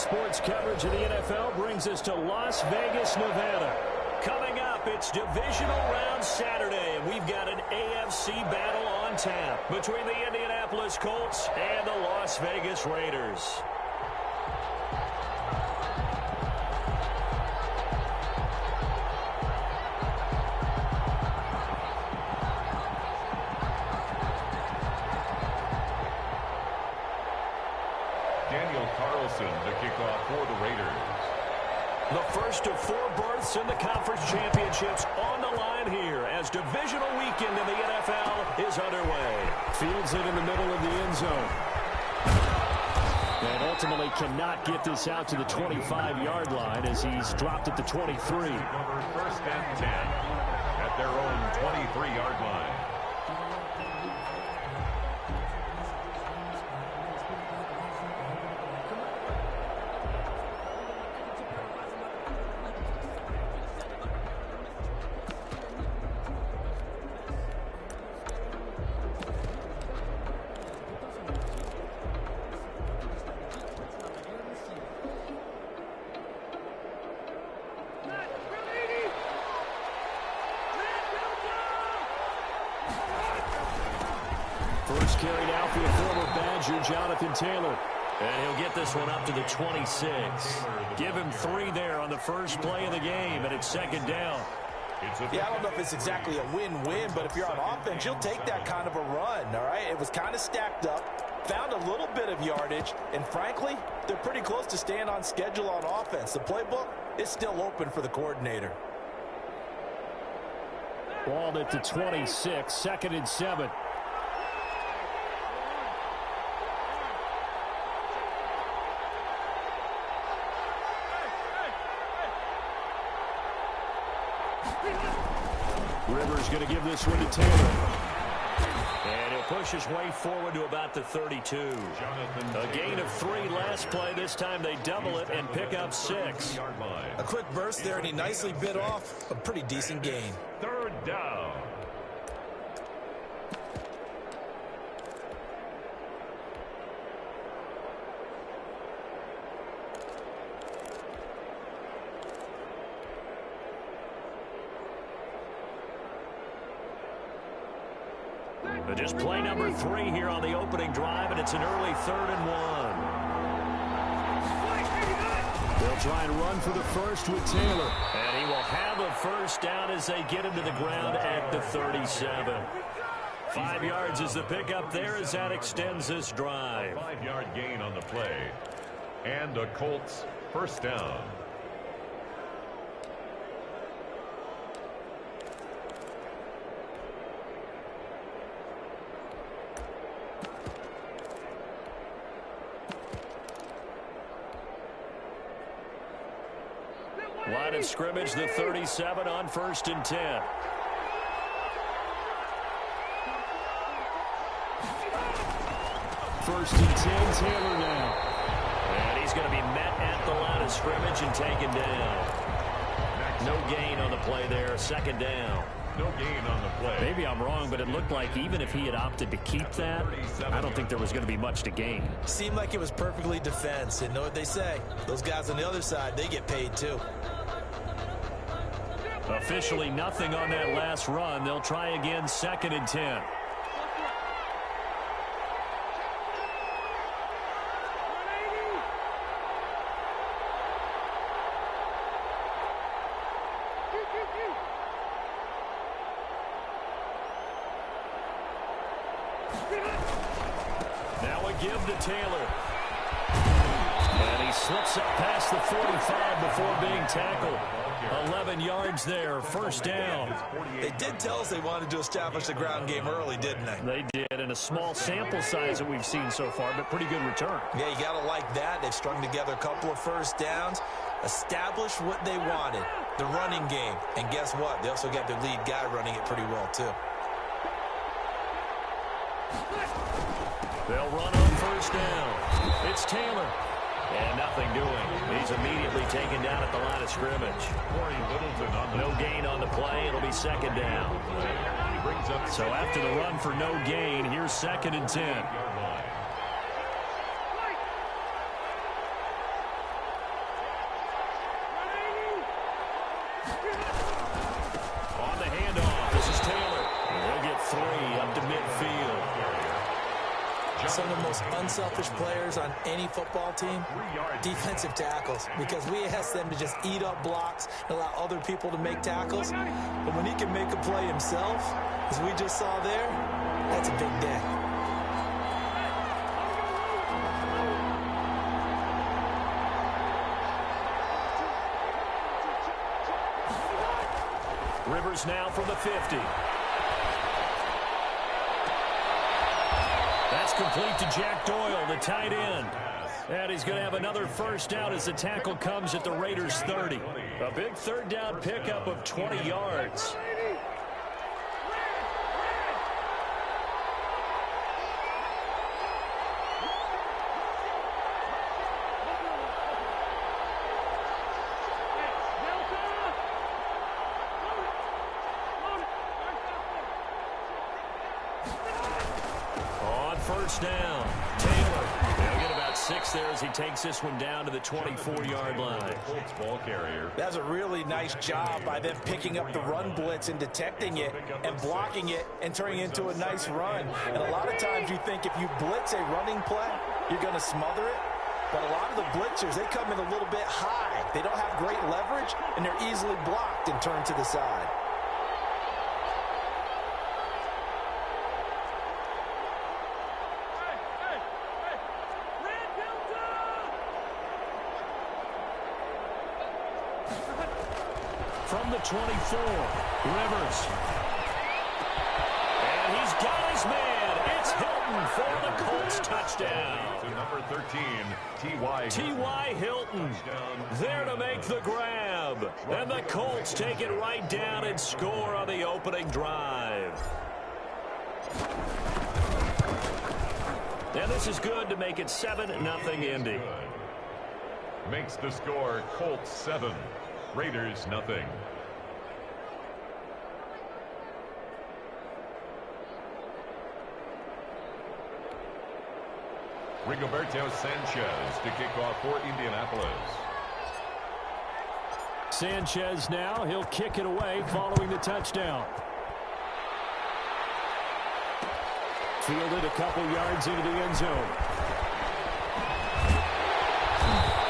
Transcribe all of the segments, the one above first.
sports coverage of the NFL brings us to Las Vegas, Nevada. Coming up, it's divisional round Saturday, and we've got an AFC battle on tap between the Indianapolis Colts and the Las Vegas Raiders. The kickoff for the Raiders. The first of 4 berths in the conference championships on the line here as divisional weekend in the NFL is underway. Fields it in the middle of the end zone. And ultimately cannot get this out to the 25-yard line as he's dropped at the 23. First and 10 at their own 23-yard line. First carry now for the former Badger, Jonathan Taylor. And he'll get this one up to the 26. Give him 3 there on the first play of the game, and it's second down. Yeah, I don't know if it's exactly a win-win, but if you're on offense, you'll take that kind of a run, all right? It was kind of stacked up, found a little bit of yardage, and frankly, they're pretty close to staying on schedule on offense. The playbook is still open for the coordinator. Ball at the 26, second and 7. Rivers going to give this one to Taylor. And he'll push his way forward to about the 32. A gain of 3 last play. This time they double it and pick up 6. A quick burst there, and he nicely bit off a pretty decent gain. Third down. But just play number 3 here on the opening drive, and it's an early 3rd and 1. They'll try and run for the first with Taylor. And he will have a first down as they get him to the ground at the 37. 5 yards is the pickup there as that extends this drive. 5-yard gain on the play. And the Colts first down. Line of scrimmage, the 37 on 1st and 10. First and 10, Taylor now. And he's going to be met at the line of scrimmage and taken down. No gain on the play there, second down. No gain on the play. Maybe I'm wrong, but it looked like even if he had opted to keep that, I don't think there was going to be much to gain. Seemed like it was perfectly defense. And know what they say? Those guys on the other side, they get paid too. Officially nothing on that last run. They'll try again, 2nd and 10. Now a give to Taylor. And he slips up past the 45 before being tackled. 11 yards there, first down. They did tell us they wanted to establish the ground game early, didn't they? They did, and a small sample size that we've seen so far, but pretty good return. Yeah, you got to like that. They've strung together a couple of first downs, established what they wanted, the running game. And guess what? They also got their lead guy running it pretty well, too. They'll run on first down. It's Taylor. And nothing doing. He's immediately taken down at the line of scrimmage. No gain on the play. It'll be second down. So after the run for no gain, here's 2nd and 10. some of the most unselfish players on any football team? Defensive tackles, because we ask them to just eat up blocks and allow other people to make tackles. But when he can make a play himself, as we just saw there, that's a big day. Rivers now from the 50. That's complete to Jack Doyle, the tight end. And he's going to have another first down as the tackle comes at the Raiders' 30. A big third down pickup of 20 yards. First down. Taylor. They'll get about 6 there as he takes this one down to the 24-yard line. Colts ball carrier. That's a really nice job by them picking up the run blitz and detecting it and blocking it and turning it into a nice run. And a lot of times you think if you blitz a running play, you're going to smother it. But a lot of the blitzers, they come in a little bit high. They don't have great leverage, and they're easily blocked and turned to the side. From the 24, Rivers. And he's got his man. It's Hilton for the Colts touchdown. To number 13, T.Y. Hilton there to make the grab. And the Colts take it right down and score on the opening drive. And this is good to make it 7-0 Indy. Makes the score Colts 7, Raiders nothing. Rigoberto Sanchez to kick off for Indianapolis. Sanchez now, he'll kick it away following the touchdown. Fielded a couple yards into the end zone.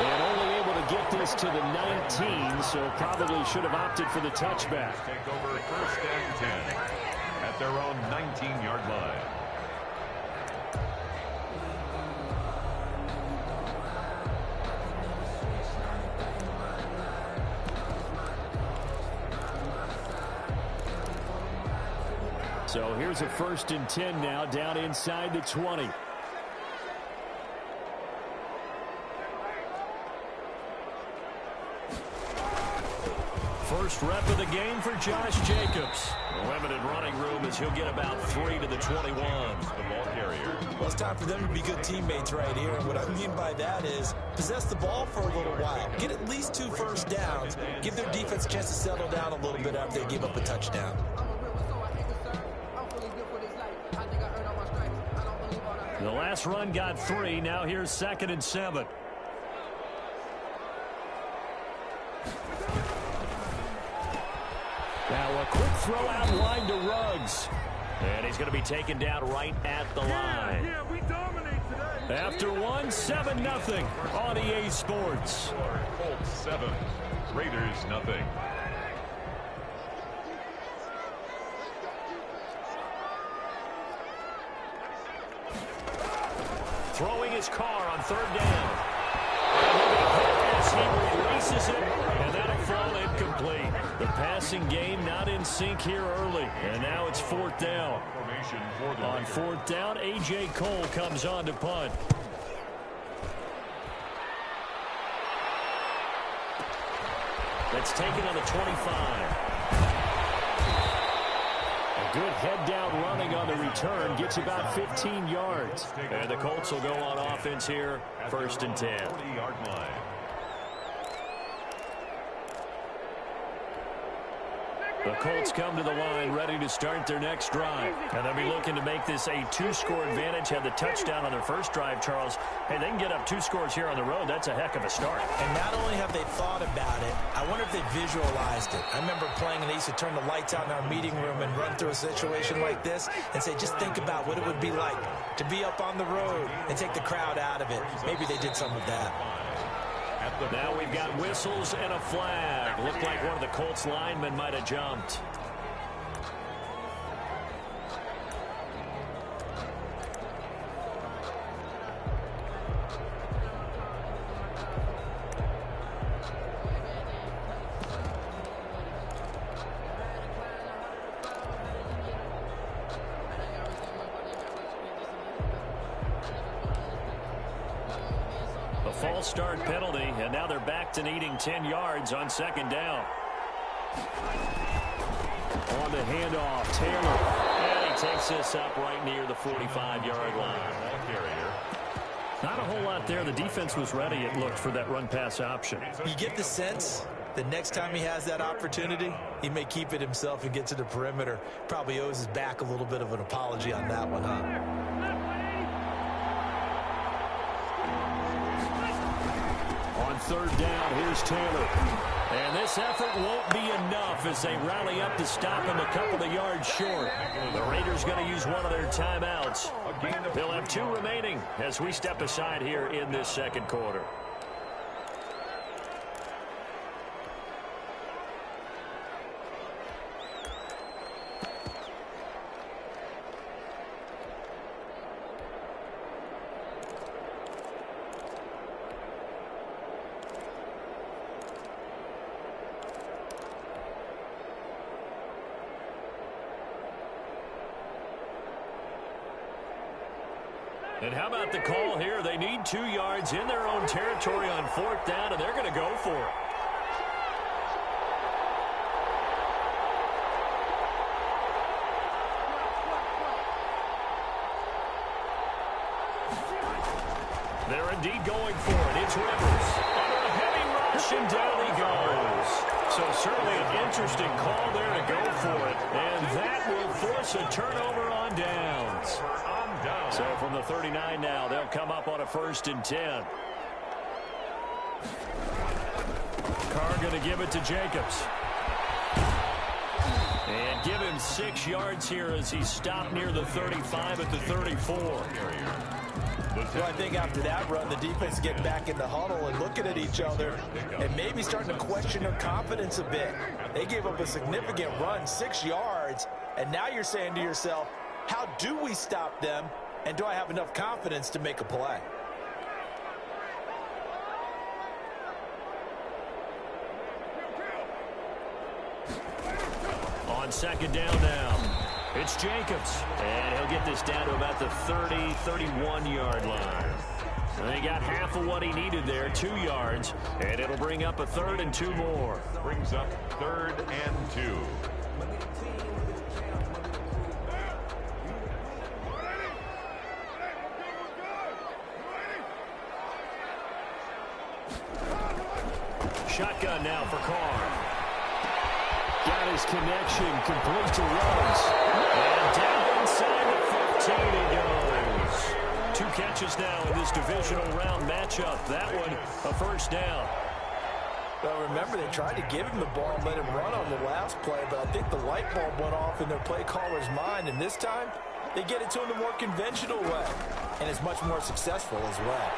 And only able to get this to the 19, so probably should have opted for the touchback. Take over first and 10 at their own 19-yard line. So here's a 1st and 10 now, down inside the 20. First rep of the game for Josh Jacobs. Limited running room as he'll get about 3 to the 21. The ball carrier. Well, it's time for them to be good teammates right here. And what I mean by that is possess the ball for a little while. Get at least 2 first downs. Give their defense a chance to settle down a little bit after they give up a touchdown. The last run got 3. Now here's 2nd and 7. Now a quick throw out line to Ruggs. And he's going to be taken down right at the line. Yeah, we dominate today. After 1, 7-0 on EA Sports. Colts 7, Raiders nothing. Throwing his car on 3rd down. As he releases it, and that'll fall incomplete. The passing game not in sync here early, and now it's 4th down. Formation for the On 4th down, A.J. Cole comes on to punt. That's taken on the 25. Good head down running on the return. Gets about 15 yards. And the Colts will go on offense here. 1st and 10. 40-yard line. The Colts come to the line ready to start their next drive. And they'll be looking to make this a 2-score advantage. Had the touchdown on their first drive, Charles. Hey, they can get up 2 scores here on the road. That's a heck of a start. And not only have they thought about it, I wonder if they visualized it. I remember playing and they used to turn the lights out in our meeting room and run through a situation like this and say, just think about what it would be like to be up on the road and take the crowd out of it. Maybe they did some of that. Now we've got whistles and a flag. Looked like one of the Colts linemen might have jumped. False start penalty, and now they're back to needing 10 yards on second down. On the handoff, Taylor. And he takes this up right near the 45-yard line. Not a whole lot there. The defense was ready, it looked, for that run-pass option. You get the sense that next time he has that opportunity, he may keep it himself and get to the perimeter. Probably owes his back a little bit of an apology on that one, huh? Third down, here's Taylor. And this effort won't be enough as they rally up to stop him a couple of yards short. The Raiders going to use one of their timeouts. They'll have 2 remaining as we step aside here in this second quarter. And how about the call here? They need 2 yards in their own territory on 4th down, and they're going to go for it. They're indeed going for it. It's Rivers. Under a heavy rush, and down he goes. So certainly an interesting call there to go for it. And that will force a turnover on downs. So from the 39 now, they'll come up on a 1st and 10. Carr going to give it to Jacobs. And give him 6 yards here as he stopped near the 35 at the 34. Well, I think after that run, the defense get back in the huddle and looking at each other and maybe starting to question their confidence a bit. They gave up a significant run, 6 yards, and now you're saying to yourself, how do we stop them, and do I have enough confidence to make a play? On second down now. It's Jacobs, and he'll get this down to about the 30, 31-yard line. And they got half of what he needed there, 2 yards, and it'll bring up a 3rd and 2 more. Brings up 3rd and 2. Shotgun now for Carr. Got his connection, complete to Ruggs. And down inside the 15 he goes. 2 catches now in this divisional round matchup. That one, a 1st down. Well, remember, they tried to give him the ball and let him run on the last play, but I think the light bulb went off in their play caller's mind, and this time, they get it to him the more conventional way, and it's much more successful as well.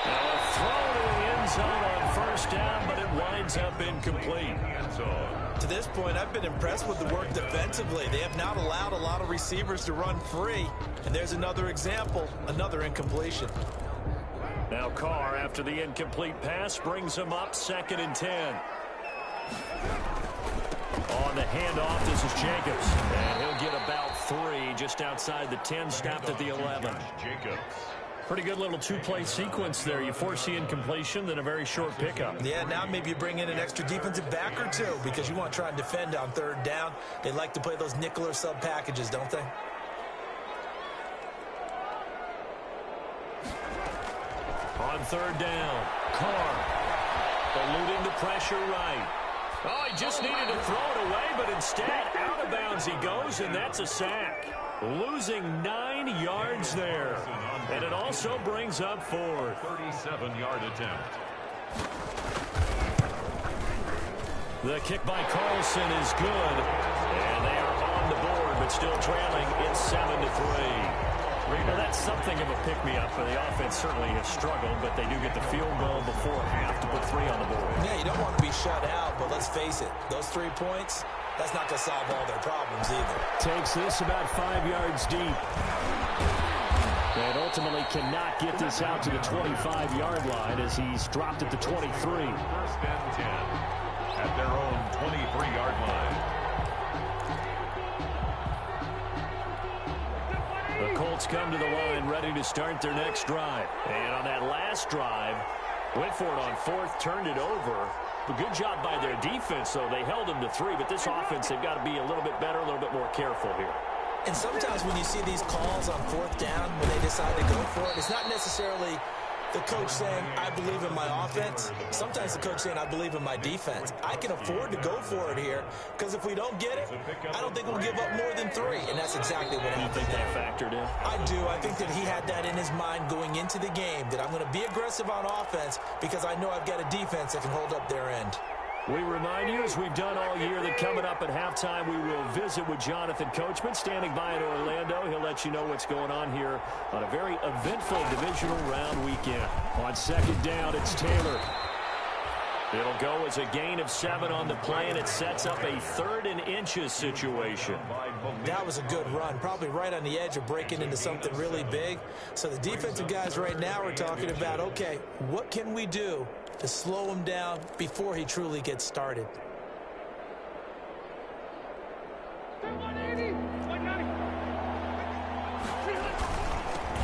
Now a throw to the end zone on 1st down, but it winds up incomplete. To this point, I've been impressed with the work defensively. They have not allowed a lot of receivers to run free, and there's another example, another incompletion. Now Carr, after the incomplete pass, brings him up 2nd and 10. On the handoff, this is Jacobs. And he'll get about 3 just outside the 10, stopped at the 11. Jacobs. Pretty good little 2-play sequence there. You force the incompletion, then a very short pickup. Yeah, now maybe you bring in an extra defensive back or 2 because you want to try and defend on 3rd down. They like to play those nickel or sub packages, don't they? On 3rd down, Carr eluding the pressure right. Oh, he just needed to throw it away, but instead, out of bounds he goes, and that's a sack. Losing 9 yards there. And it also brings up 4th. 37-yard attempt. The kick by Carlson is good. And they are on the board, but still trailing. It's 7-3. Well, that's something of a pick-me-up for the offense. Certainly has struggled, but they do get the field goal before half to put 3 on the board. Yeah, you don't want to be shut out, but let's face it, those 3 points, that's not going to solve all their problems either. Takes this about 5 yards deep. And ultimately cannot get this out to the 25-yard line as he's dropped at the 23. First and 10 at their own 23-yard line. The Colts come to the line ready to start their next drive. And on that last drive, went for it on 4th, turned it over. But good job by their defense, though. They held them to 3, but this offense, they've got to be a little bit better, a little bit more careful here. And sometimes when you see these calls on 4th down, when they decide to go for it, it's not necessarily the coach saying, I believe in my offense. Sometimes the coach saying, I believe in my defense. I can afford to go for it here because if we don't get it, I don't think we'll give up more than 3. And that's exactly what happened. Do you think that factored in? I do. I think that he had that in his mind going into the game, that I'm going to be aggressive on offense because I know I've got a defense that can hold up their end. We remind you, as we've done all year, that coming up at halftime, we will visit with Jonathan Coachman, standing by in Orlando. He'll let you know what's going on here on a very eventful divisional round weekend. On 2nd down, it's Taylor. It'll go as a gain of 7 on the play, and it sets up a 3rd and inches situation. That was a good run, probably right on the edge of breaking into something really big. So the defensive guys right now are talking about, okay, what can we do to slow him down before he truly gets started?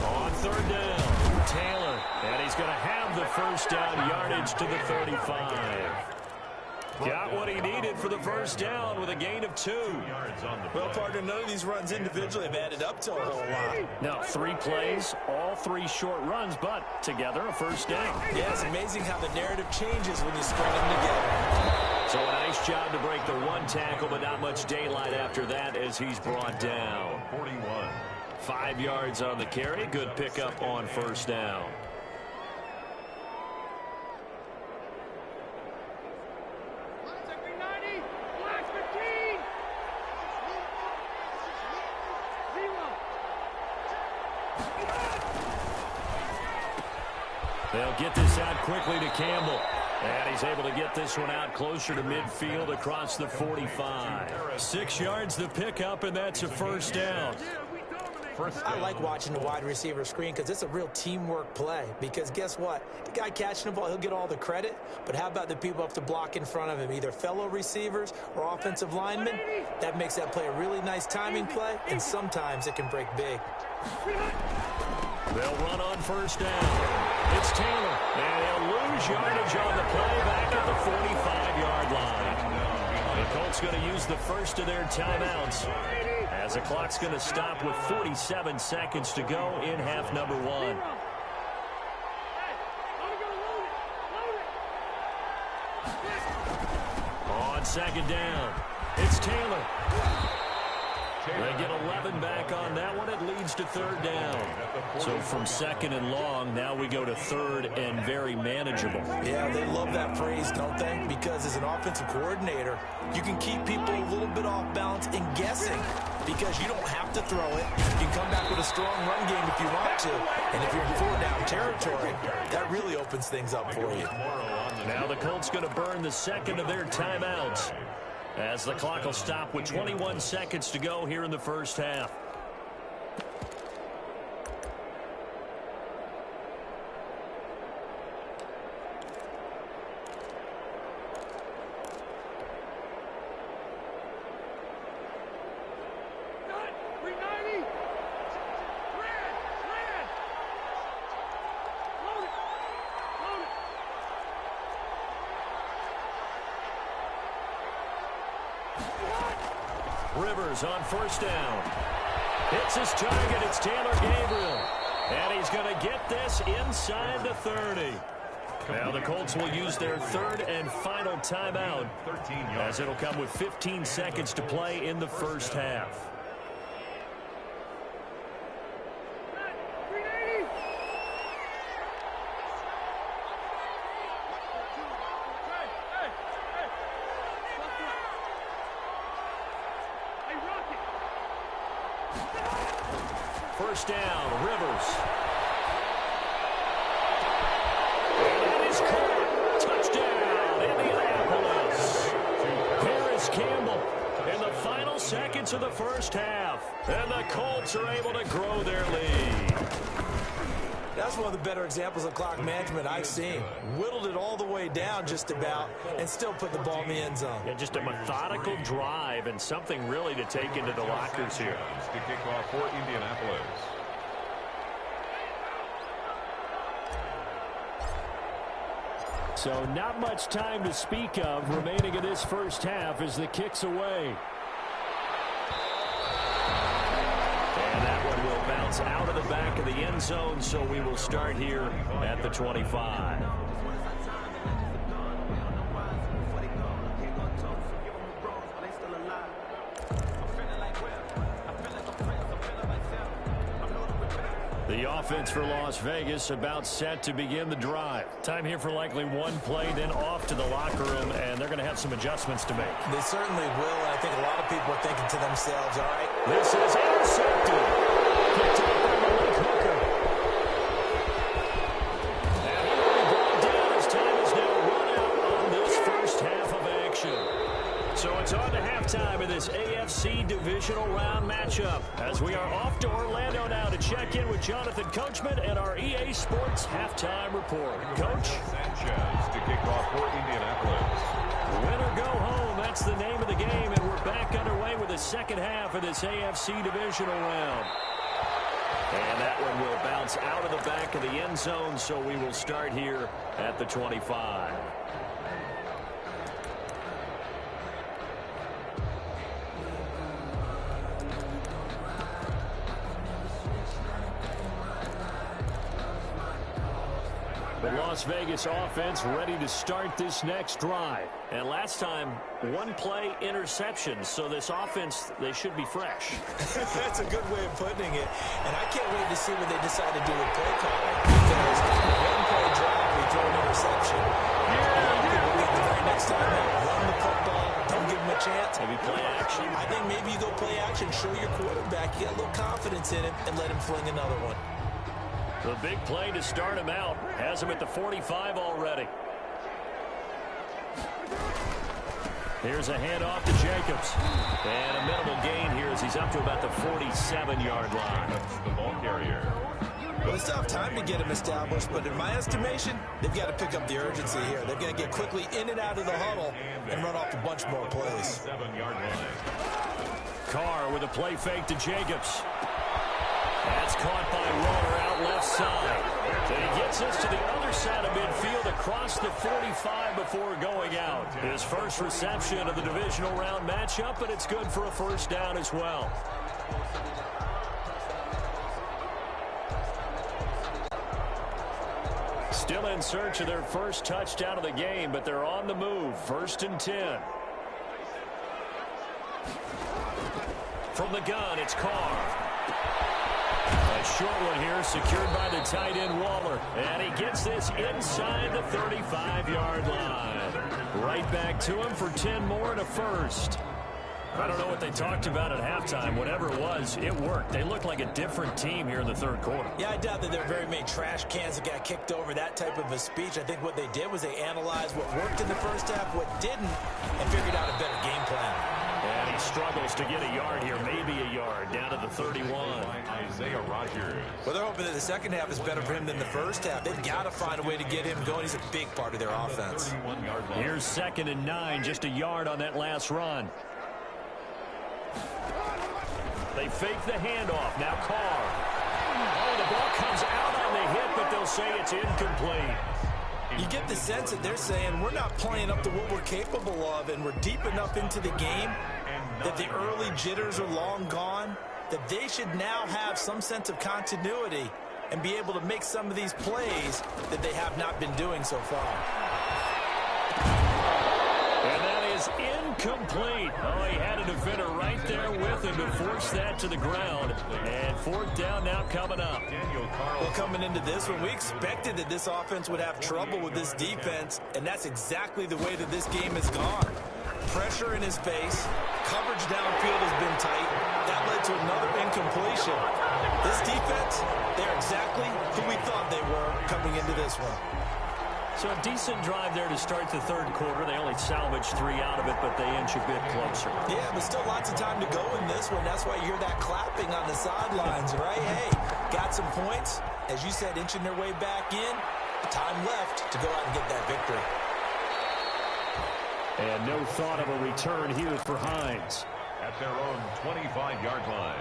On 3rd down, Taylor, and he's going to have the first down yardage to the 35. Got what he needed for the first down with a gain of 2. Well, partner, none of these runs individually have added up to a whole lot. Now, 3 plays, all 3 short runs, but together a first down. Yeah, it's amazing how the narrative changes when you string them together. So a nice job to break the 1 tackle, but not much daylight after that as he's brought down. 41. 5 yards on the carry. Good pickup on first down. They'll get this out quickly to Campbell. And he's able to get this one out closer to midfield across the 45. 6 yards the pickup, and that's a first down. I like watching the wide receiver screen because it's a real teamwork play. Because guess what? The guy catching the ball, he'll get all the credit. But how about the people up to block in front of him, either fellow receivers or offensive linemen? That makes that play a really nice timing play, and sometimes it can break big. They'll run on first down. It's Taylor, and he'll lose yardage on the play back at the 45-yard line. The Colts going to use the first of their timeouts as the clock's going to stop with 47 seconds to go in half number 1. On 2nd down, it's Taylor. They get 11 back on that one. It leads to 3rd down. So from 2nd and long, now we go to 3rd and very manageable. Yeah, they love that phrase, don't they? Because as an offensive coordinator, you can keep people a little bit off balance and guessing because you don't have to throw it. You can come back with a strong run game if you want to. And if you're in 4-down territory, that really opens things up for you. Now the Colts going to burn the 2nd of their timeouts, as the clock will stop with 21 seconds to go here in the first half. Rivers on first down. Hits his target. It's Taylor Gabriel. And he's going to get this inside the 30. Now the Colts will use their third and final timeout, 13 yards. as it'll come with 15 seconds to play in the first half. First down, Rivers. And that is caught. Touchdown, Indianapolis. Paris Campbell in the final seconds of the first half. And the Colts are able to grow their lead. That's one of the better examples of clock management I've seen. Whittled it all the way down just about and still put the ball in the end zone. Yeah, just a methodical drive and something really to take into the lockers here. To kick off for Indianapolis. So not much time to speak of remaining in this first half as the kick's away. And that one will bounce out of the back of the end zone, so we will start here at the 25. The offense for Las Vegas about set to begin the drive. Time here for likely one play, then off to the locker room, and they're going to have some adjustments to make. They certainly will, and I think a lot of people are thinking to themselves, all right. This is intercepted. Picked up by Malik Hooker. And he will be brought down as time is now run out on this first half of action. So it's on to halftime of this AFC divisional round matchup as we are off to Orlando now to check in with Jonathan Coachman and our EA Sports halftime report. Coach? Sanchez to kick off for Indianapolis. Win or go home, that's the name of the game, and we're back underway with the second half of this AFC divisional round. And that one will bounce out of the back of the end zone, so we will start here at the 25. The Las Vegas offense ready to start this next drive. And last time, one play interception. So this offense, they should be fresh. That's a good way of putting it. And I can't wait to see what they decide to do with play calling. Because one play drive, we throw an interception. The very next time out, run the football, don't give them a chance. Maybe play action. I think maybe you go play action, show your quarterback you got a little confidence in him, and let him fling another one. The big play to start him out. Has him at the 45 already. Here's a handoff to Jacobs. And a minimal gain here as he's up to about the 47-yard line. That's the ball carrier. Well, they still have time to get him established, but in my estimation, they've got to pick up the urgency here. They've got to get quickly in and out of the huddle and run off a bunch more plays. 7-yard line. Carr with a play fake to Jacobs. That's caught by Waller out left side. And he gets this to the other side of midfield across the 45 before going out. His first reception of the divisional round matchup, but it's good for a first down as well. Still in search of their first touchdown of the game, but they're on the move. 1st and 10. From the gun, it's Carr. A short one here, secured by the tight end Waller. And he gets this inside the 35-yard line. Right back to him for 10 more and a first. I don't know what they talked about at halftime. Whatever it was, it worked. They looked like a different team here in the third quarter. Yeah, I doubt that there are very many trash cans that got kicked over, that type of a speech. I think what they did was they analyzed what worked in the first half, what didn't, and figured out a better game plan. And he struggles to get a yard here, maybe a yard, down to the 31. Isaiah Rodgers. Well, they're hoping that the second half is better for him than the first half. They've got to find a way to get him going. He's a big part of their offense. 31-yard line. Here's 2nd and 9, just a yard on that last run. They fake the handoff. Now Carr. Oh, the ball comes out on the hit, but they'll say it's incomplete. You get the sense that they're saying we're not playing up to what we're capable of, and we're deep enough into the game that the early jitters are long gone, that they should now have some sense of continuity and be able to make some of these plays that they have not been doing so far. And that is incomplete. Oh, he had a defender right there with him to force that to the ground. And fourth down now coming up. Well, coming into this one, we expected that this offense would have trouble with this defense, and that's exactly the way that this game has gone. Pressure in his face, coverage downfield has been tight. That led to another incompletion. This defense, they're exactly who we thought they were coming into this one. So a decent drive there to start the third quarter. They only salvaged 3 out of it, but they inch a bit closer. Yeah, but still lots of time to go in this one. That's why you hear that clapping on the sidelines, right? Hey, got some points. As you said, inching their way back in. Time left to go out and get that victory. And no thought of a return here for Hines. At their own 25-yard line.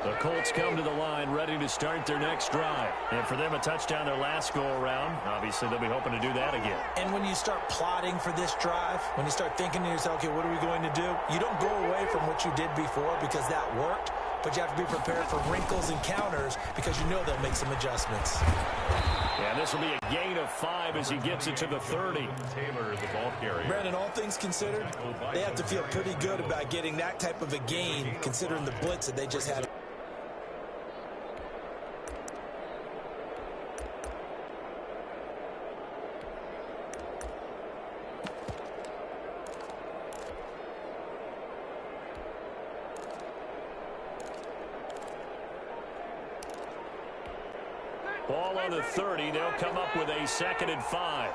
The Colts come to the line ready to start their next drive. And for them, a touchdown their last go-around. Obviously, they'll be hoping to do that again. And when you start plotting for this drive, when you start thinking to yourself, okay, what are we going to do? You don't go away from what you did before because that worked, but you have to be prepared for wrinkles and counters because you know they'll make some adjustments. Yeah, this will be a gain of 5 as he gets it to the 30. Taylor, the ball carrier. Brandon, all things considered, they have to feel pretty good about getting that type of a gain considering the blitz that they just had. Ball on the 30. They'll come up with a 2nd and 5.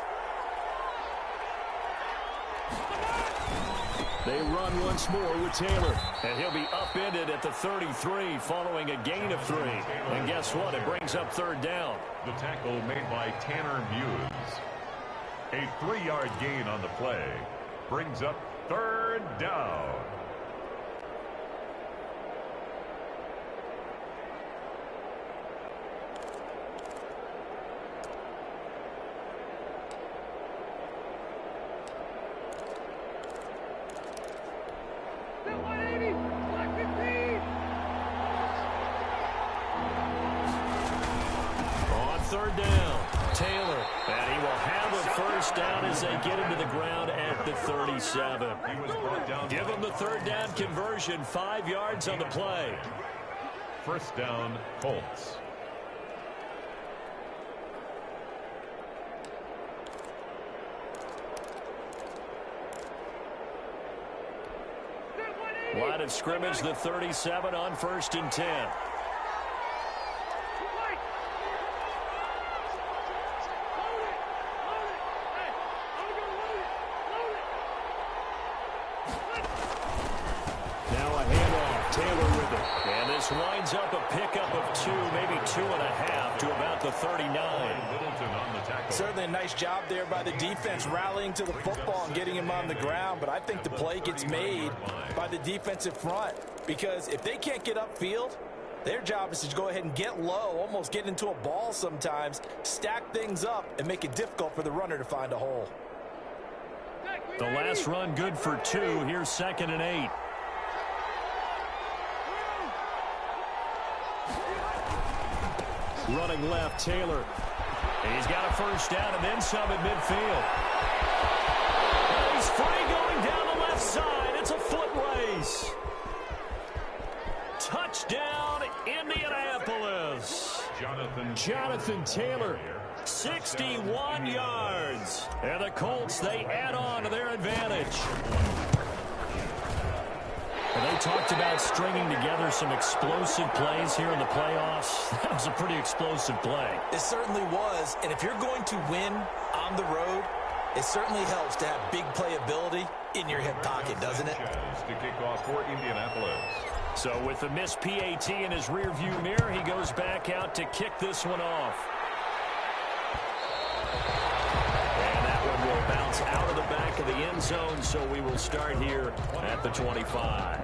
They run once more with Taylor. And he'll be upended at the 33 following a gain of 3. And guess what? It brings up 3rd down. The tackle made by Tanner Muse. A 3-yard gain on the play. Brings up 3rd down. Third down, Taylor, and he will have a first down as they get him to the ground at the 37. Give him the 3rd down conversion, 5 yards on the play. First down, Colts. Line of scrimmage, the 37 on 1st and 10. Winds up a pickup of 2, maybe 2.5 to about the 39. Certainly a nice job there by the defense rallying to the football and getting him on the ground, but I think the play gets made by the defensive front because if they can't get upfield, their job is to go ahead and get low, almost get into a ball sometimes, stack things up, and make it difficult for the runner to find a hole. The last run good for 2. Here's 2nd and 8. Running left, Taylor. He's got a first down and then some at midfield. And he's free going down the left side. It's a foot race. Touchdown, Indianapolis. Jonathan Taylor, 61 yards. And the Colts, they add on to their advantage. And they talked about stringing together some explosive plays here in the playoffs. That was a pretty explosive play. It certainly was. And if you're going to win on the road, it certainly helps to have big playability in your hip pocket, doesn't it? To kick off for Indianapolis. So with the missed PAT in his rearview mirror, he goes back out to kick this one off. And that one will bounce out of the back of the end zone, so we will start here at the 25.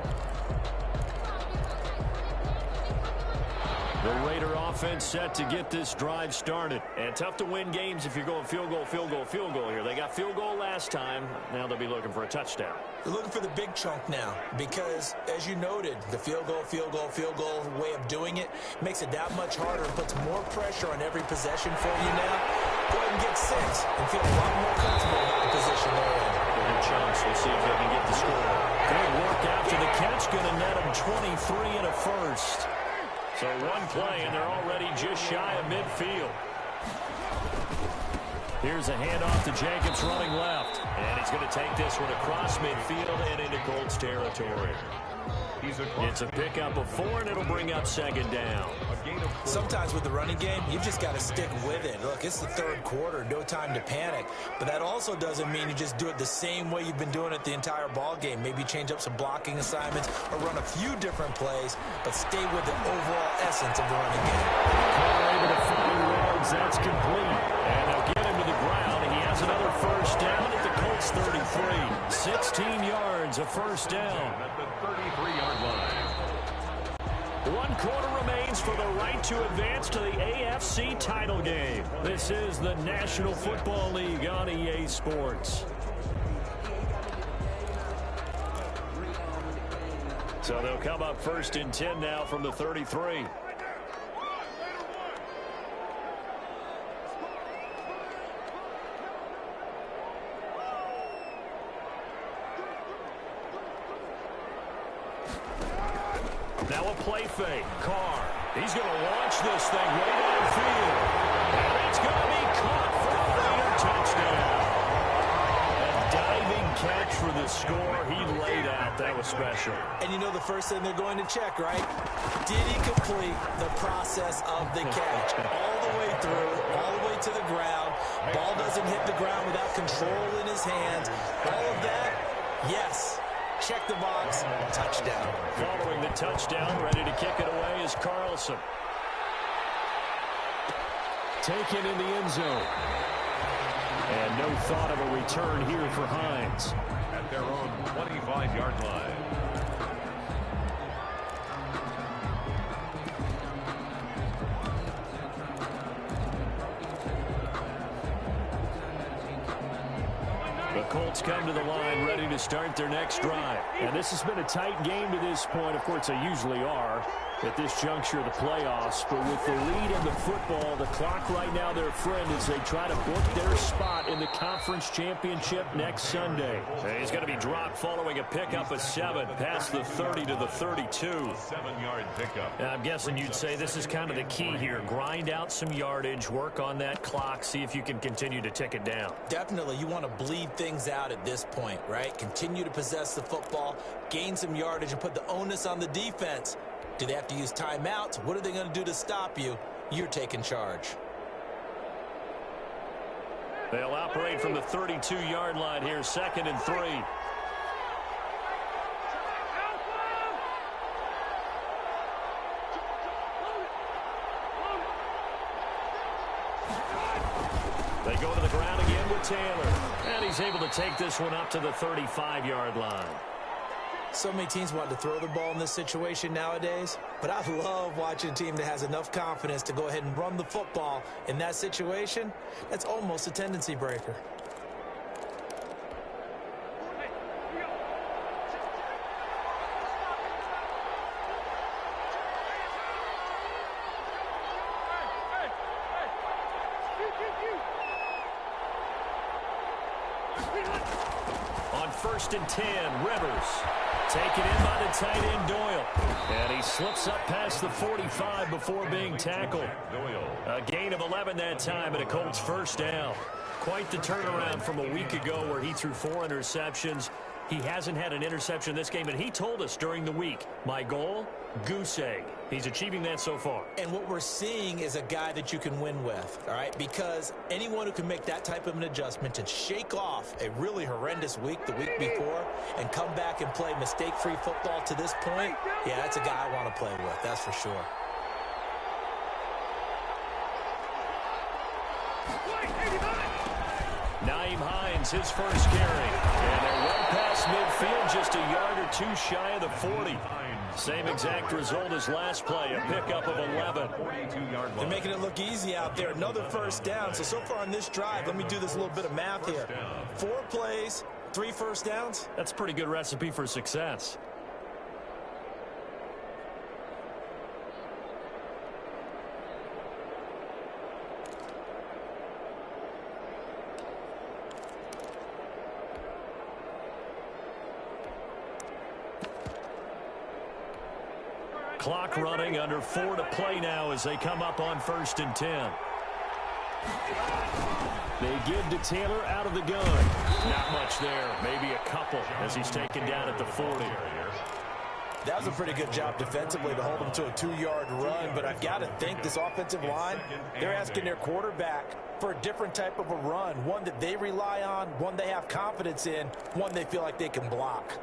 The Raider offense set to get this drive started. And tough to win games if you're going field goal, field goal, field goal here. They got field goal last time. Now they'll be looking for a touchdown. They're looking for the big chunk now because, as you noted, the field goal, field goal, field goal way of doing it makes it that much harder and puts more pressure on every possession for you now. Go ahead and get 6 and feel a lot more comfortable about the position they're in. Bigger chunks. We'll see if they can get the score. Good work after the catch. Going to net them 23 and a first. So one play, and they're already just shy of midfield. Here's a handoff to Jacobs running left. And he's going to take this one across midfield and into Colts territory. It's a pickup of 4, and it'll bring up second down. Sometimes with the running game, you've just got to stick with it. Look, it's the third quarter, no time to panic. But that also doesn't mean you just do it the same way you've been doing it the entire ball game. Maybe change up some blocking assignments or run a few different plays, but stay with the overall essence of the running game. Able to find Rhodes. That's complete. And they'll get him to the ground. He has another first down at the Colts 33. 16 yards, a first down. At the 33-yard line. 1 quarter remains for the right to advance to the AFC title game. This is the National Football League on EA Sports. So they'll come up first and 10 now from the 33. Now a play fake. Carr. He's going to launch this thing way downfield. And it's going to be caught for a Raider touchdown. A diving catch for the score. He laid out. That was special. And you know the first thing they're going to check, right? Did he complete the process of the catch? All the way through, all the way to the ground. Ball doesn't hit the ground without control in his hands. All of that, yes. Check the box, touchdown. Following the touchdown, ready to kick it away is Carlson. Taken in the end zone. And no thought of a return here for Hines. At their own 25-yard line. The Colts come to the line ready to start their next drive. And this has been a tight game to this point. Of course, they usually are at this juncture of the playoffs. But with the lead in the football, the clock right now their friend as they try to book their spot in the conference championship next Sunday. And he's going to be dropped following a pickup of 7 past the 30 to the 32. 7-yard pickup. And I'm guessing you'd say this is kind of the key here. Grind out some yardage, work on that clock, see if you can continue to tick it down. Definitely, you want to bleed things out at this point, right? Continue to possess the football, gain some yardage, and put the onus on the defense. Do they have to use timeouts? What are they going to do to stop you? You're taking charge. They'll operate from the 32-yard line here, 2nd and 3. They go to the ground again with Taylor. And he's able to take this one up to the 35-yard line. So many teams want to throw the ball in this situation nowadays, but I love watching a team that has enough confidence to go ahead and run the football in that situation. That's almost a tendency breaker. On 1st and 10, Rivers. Taken in by the tight end, Doyle. And he slips up past the 45 before being tackled. A gain of 11 that time and a Colts first down. Quite the turnaround from a week ago where he threw 4 interceptions. He hasn't had an interception this game, and he told us during the week, my goal, goose egg. He's achieving that so far. And what we're seeing is a guy that you can win with, all right? Because anyone who can make that type of an adjustment to shake off a really horrendous week the week before and come back and play mistake-free football to this point, yeah, that's a guy I want to play with, that's for sure. Naeem Hines, his first carry. And they're well past midfield, just a yard or two shy of the 40. Same exact result as last play, a pickup of 11. They're making it look easy out there. Another first down. So far on this drive, let me do this little bit of math here. 4 plays, 3 first downs. That's a pretty good recipe for success. Clock running, under 4 to play now as they come up on 1st and 10. They give to Taylor out of the gun. Not much there, maybe a couple as he's taken down at the 40. That was a pretty good job defensively to hold him to a 2-yard run, but I've got to think this offensive line, they're asking their quarterback for a different type of a run, one that they rely on, one they have confidence in, one they feel like they can block.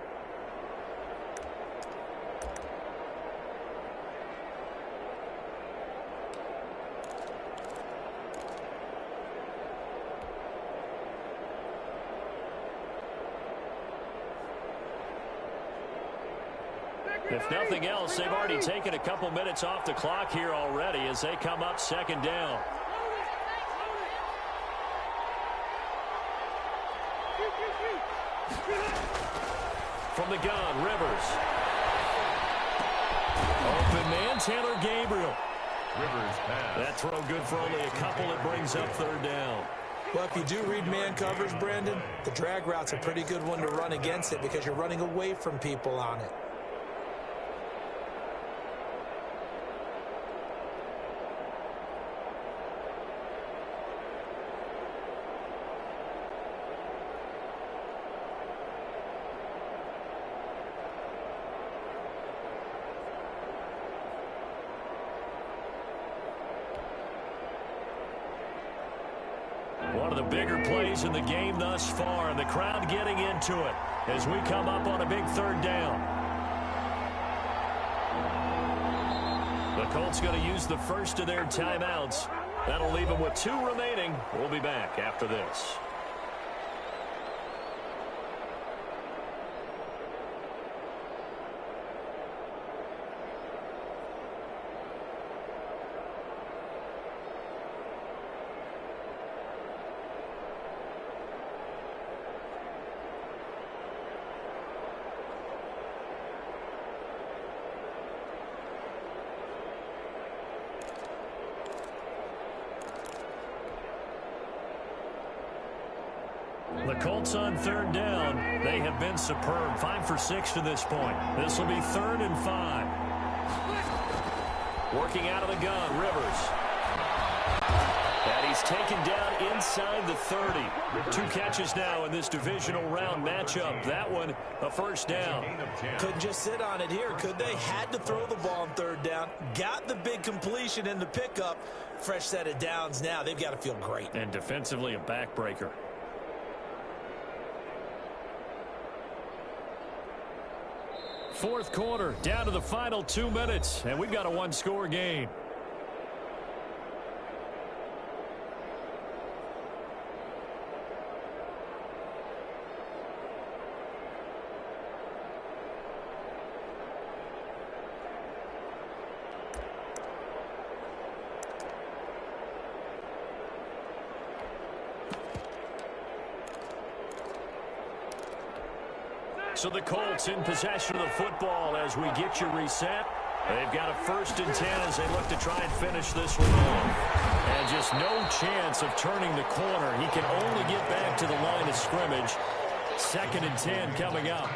If nothing else, they've already taken a couple minutes off the clock here already as they come up 2nd down. From the gun, Rivers. Open man, Taylor Gabriel. Rivers pass. That throw good for only a couple. It brings up 3rd down. Well, if you do read man coverage, Brandon, the drag route's a pretty good one to run against it because you're running away from people on it. One of the bigger plays in the game thus far, and the crowd getting into it as we come up on a big 3rd down. The Colts going to use the first of their timeouts. That'll leave them with 2 remaining. We'll be back after this. The Colts on 3rd down. They have been superb. 5 for 6 to this point. This will be 3rd and 5. Working out of the gun, Rivers. And he's taken down inside the 30. 2 catches now in this divisional round matchup. That one, a 1st down. Couldn't just sit on it here, could they? Had to throw the ball on 3rd down. Got the big completion in the pickup. Fresh set of downs now. They've got to feel great. And defensively, a backbreaker. 4th quarter, down to the final 2 minutes, and we've got a 1-score game. So the Colts in possession of the football as we get you reset. They've got a 1st and 10 as they look to try and finish this one off. And just no chance of turning the corner. He can only get back to the line of scrimmage. 2nd and 10 coming up.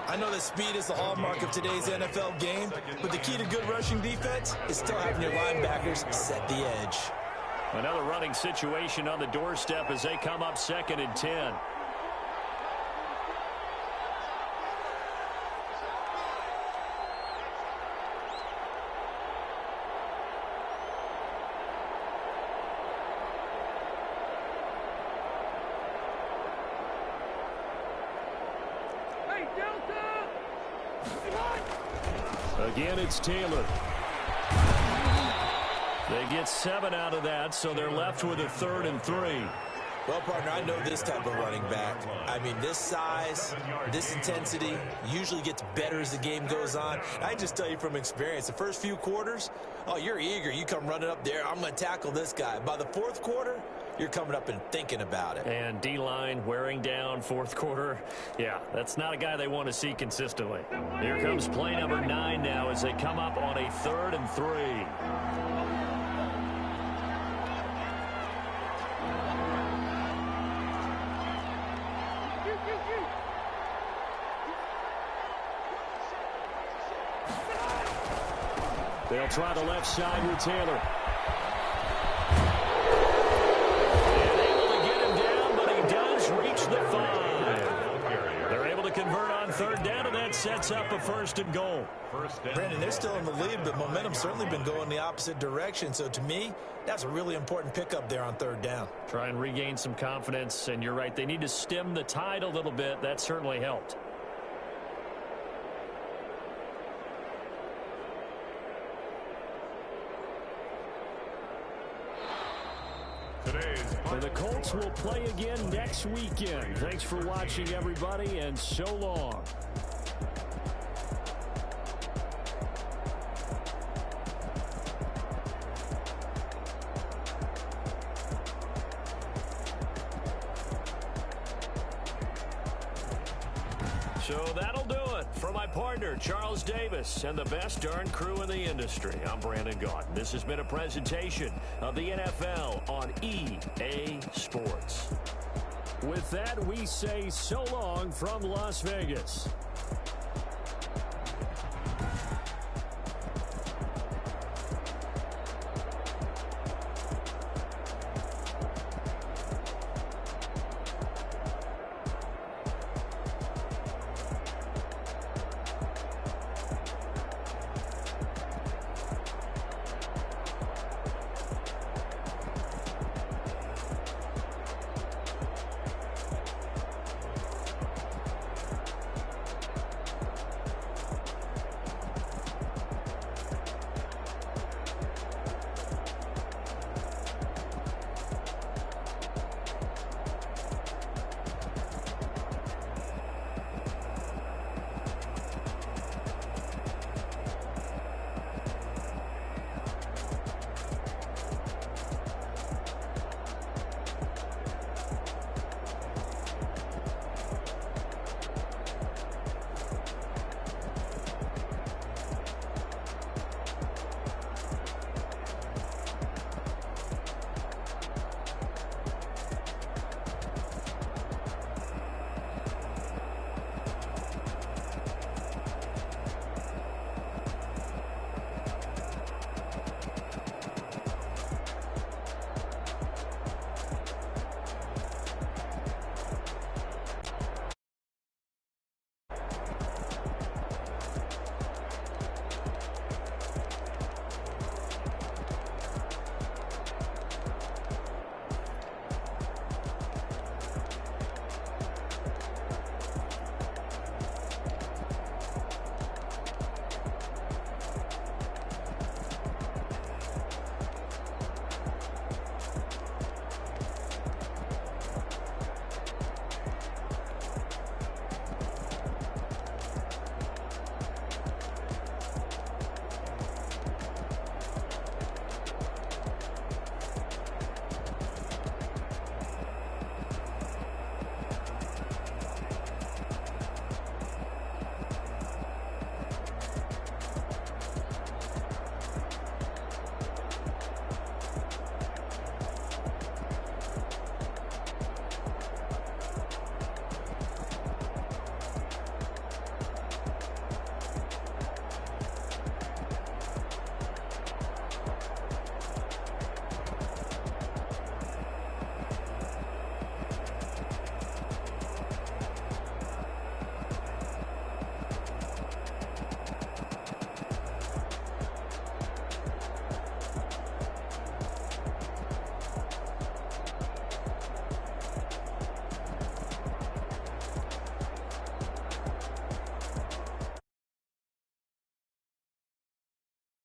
I know that speed is the hallmark of today's NFL game, but the key to good rushing defense is still having your linebackers set the edge. Another running situation on the doorstep as they come up 2nd and 10. Again, it's Taylor. They get 7 out of that, so they're left with a 3rd and 3. Well, partner, I know this type of running back. I mean, this size, this intensity usually gets better as the game goes on. I can just tell you from experience, the first few quarters, oh, you're eager. You come running up there, I'm going to tackle this guy. By the fourth quarter, you're coming up and thinking about it. And D-line wearing down fourth quarter. Yeah, that's not a guy they want to see consistently. Here comes play number 9 now as they come up on a 3rd and 3. They'll try the left side with Taylor. And able to get him down, but he does reach the 5. They're able to convert on 3rd down, and that sets up a 1st and goal. Brandon, they're still in the lead, but momentum's certainly been going the opposite direction. So to me, that's a really important pickup there on 3rd down. Try and regain some confidence, and you're right. They need to stem the tide a little bit. That certainly helped. And the Colts will play again next weekend. Thanks for watching, everybody, and so long. So that'll do it. For my partner, Charles Davis, and the best darn crew in the industry, I'm Brandon Gaudin. This has been a presentation of the NFL on EA Sports. With that, we say so long from Las Vegas.